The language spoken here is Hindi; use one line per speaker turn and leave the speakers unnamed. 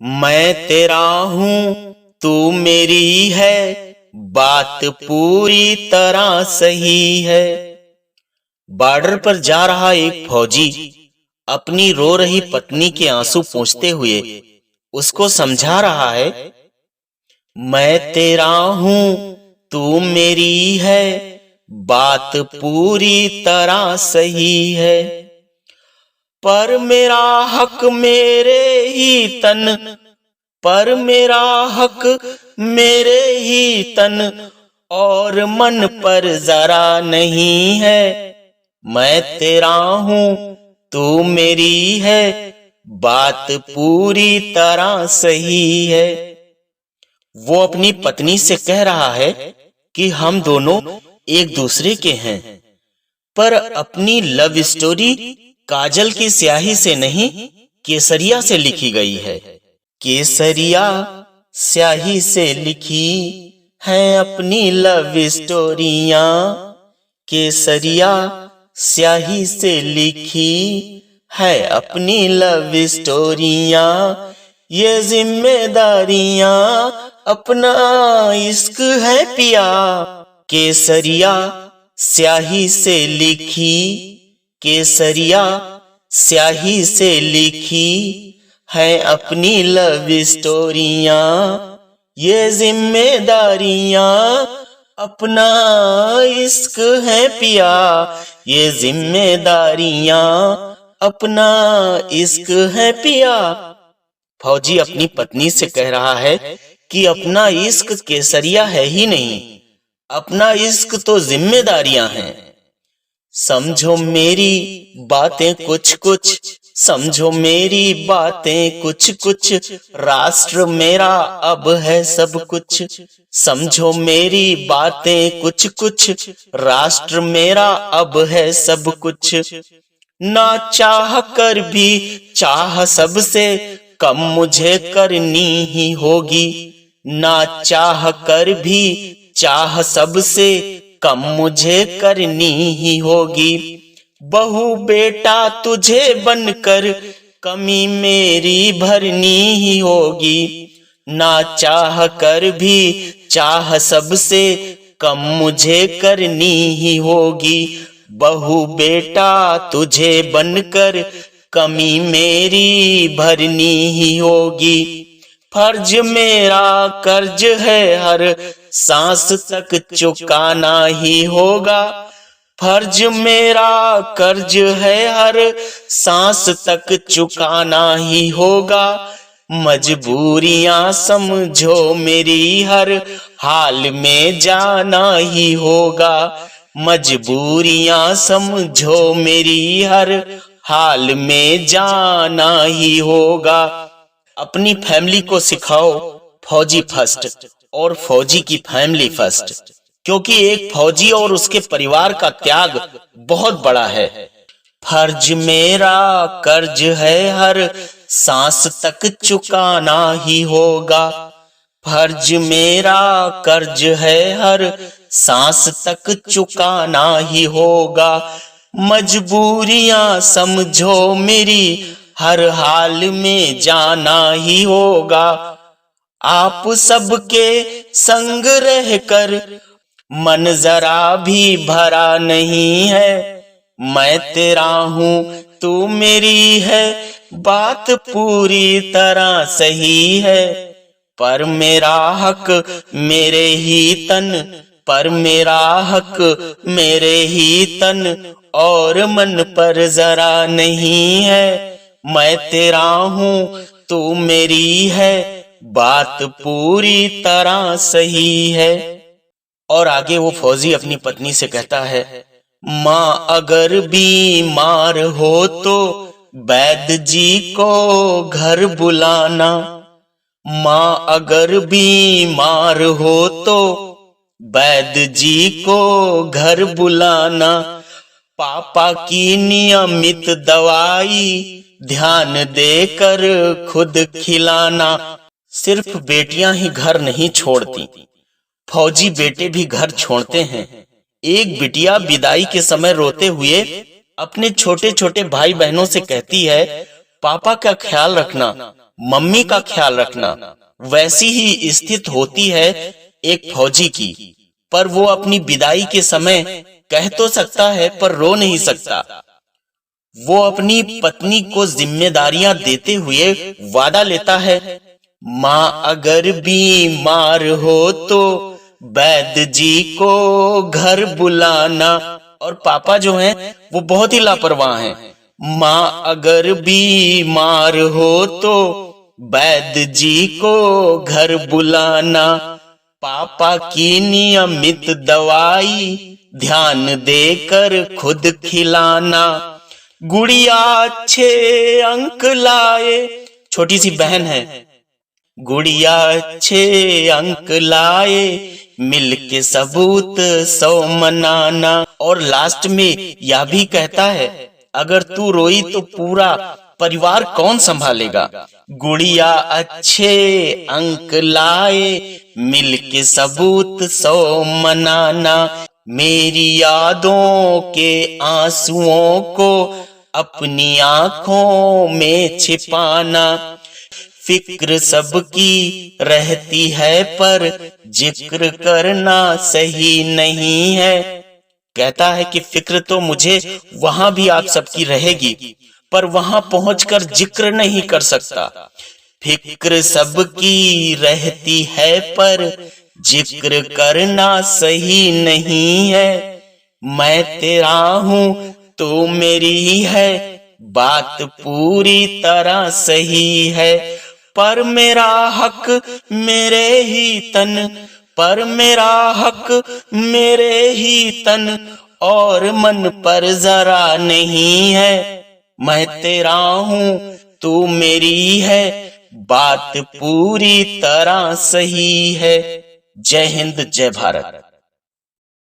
मैं तेरा हूँ तू मेरी है, बात पूरी तरह सही है। बॉर्डर पर जा रहा एक फौजी अपनी रो रही पत्नी के आंसू पोंछते हुए उसको समझा रहा है, मैं तेरा हूँ तू मेरी है, बात पूरी तरह सही है। पर मेरा हक मेरे ही तन, पर मेरा हक मेरे ही तन और मन पर जरा नहीं है। मैं तेरा हूँ तू मेरी है, बात पूरी तरह सही है। वो अपनी पत्नी से कह रहा है कि हम दोनों एक दूसरे के हैं, पर अपनी लव स्टोरी काजल की स्याही से नहीं केसरिया से लिखी गई है। केसरिया स्याही से लिखी है अपनी लव स्टोरियां, केसरिया स्याही से लिखी है अपनी लव स्टोरियां। ये जिम्मेदारियां अपना इश्क है पिया, केसरिया स्याही से लिखी, केसरिया स्याही से लिखी है अपनी लव स्टोरियां। ये जिम्मेदारियां अपना इश्क है पिया, ये जिम्मेदारियां अपना इश्क है पिया। फौजी अपनी पत्नी से कह रहा है कि अपना इश्क केसरिया है ही नहीं, अपना इश्क तो जिम्मेदारियां हैं। समझो मेरी बातें कुछ कुछ, समझो मेरी बातें कुछ कुछ, राष्ट्र मेरा अब है सब कुछ। समझो मेरी बातें कुछ कुछ, राष्ट्र मेरा अब है सब कुछ। ना चाह कर भी चाह सबसे कम मुझे करनी ही होगी, ना चाह कर भी चाह सबसे कम मुझे करनी ही होगी। बहू बेटा तुझे बनकर कमी मेरी भरनी ही होगी, ना चाह कर भी चाह सबसे कम मुझे करनी ही होगी। बहू बेटा तुझे बनकर कमी मेरी भरनी ही होगी। फर्ज मेरा कर्ज है हर सांस तक चुकाना ही होगा, फर्ज मेरा कर्ज है हर सांस तक चुकाना ही होगा। मजबूरियां समझो मेरी हर हाल में जाना ही होगा, मजबूरियां समझो मेरी हर हाल में जाना ही होगा। अपनी फैमिली को सिखाओ फौजी फर्स्ट और फौजी की फैमिली फर्स्ट, क्योंकि एक फौजी और उसके परिवार का त्याग बहुत बड़ा है। फर्ज मेरा कर्ज है हर सांस तक चुकाना ही होगा, फर्ज मेरा कर्ज है हर सांस तक चुकाना ही होगा। मजबूरियां समझो मेरी हर हाल में जाना ही होगा। आप सबके संग रहकर मन जरा भी भरा नहीं है। मैं तेरा हूँ तू मेरी है, बात पूरी तरह सही है। पर मेरा हक मेरे ही तन, पर मेरा हक मेरे ही तन और मन पर जरा नहीं है। मैं तेरा हूँ तू मेरी है, बात पूरी तरह सही है। और आगे वो फौजी अपनी पत्नी से कहता है, माँ अगर बीमार हो तो वैद्य जी को घर बुलाना, माँ अगर बीमार हो तो वैद्य जी को घर बुलाना। पापा की नियमित दवाई ध्यान देकर खुद खिलाना। सिर्फ बेटियां ही घर नहीं छोड़ती, फौजी बेटे भी घर छोड़ते हैं। एक बिटिया विदाई के समय रोते हुए अपने छोटे छोटे भाई बहनों से कहती है, पापा का ख्याल रखना, मम्मी का ख्याल रखना। वैसी ही स्थिति होती है एक फौजी की, पर वो अपनी विदाई के समय कह तो सकता है पर रो नहीं सकता। वो अपनी पत्नी को जिम्मेदारियां देते हुए वादा लेता है, माँ अगर बीमार हो तो वैद्य जी को घर बुलाना। और पापा जो हैं वो बहुत ही लापरवाह हैं। माँ अगर बीमार हो तो वैद्य जी को घर बुलाना। पापा की नियमित दवाई ध्यान देकर खुद खिलाना। गुड़िया अच्छे अंक लाए, छोटी सी बहन है। गुड़िया अच्छे अंक लाए, मिलके सबूत 100 मनाना। और लास्ट में यह भी कहता है, अगर तू रोई तो पूरा परिवार कौन संभालेगा। गुड़िया अच्छे अंक लाए, मिलके सबूत 100 मनाना। मेरी यादों के आंसुओं को अपनी आंखों में छिपाना। फिक्र सबकी रहती है पर जिक्र करना सही नहीं है। कहता है कि फिक्र तो मुझे वहां भी आप सबकी रहेगी, पर वहां पहुंचकर जिक्र नहीं कर सकता। फिक्र सबकी रहती है पर जिक्र करना सही नहीं है। मैं तेरा हूँ तो मेरी है, बात पूरी तरह सही है। पर मेरा हक मेरे ही तन, पर मेरा हक मेरे ही तन, और मन पर जरा नहीं है। मैं तेरा हूँ तू मेरी है, बात पूरी तरह सही है। जय हिंद, जय भारत।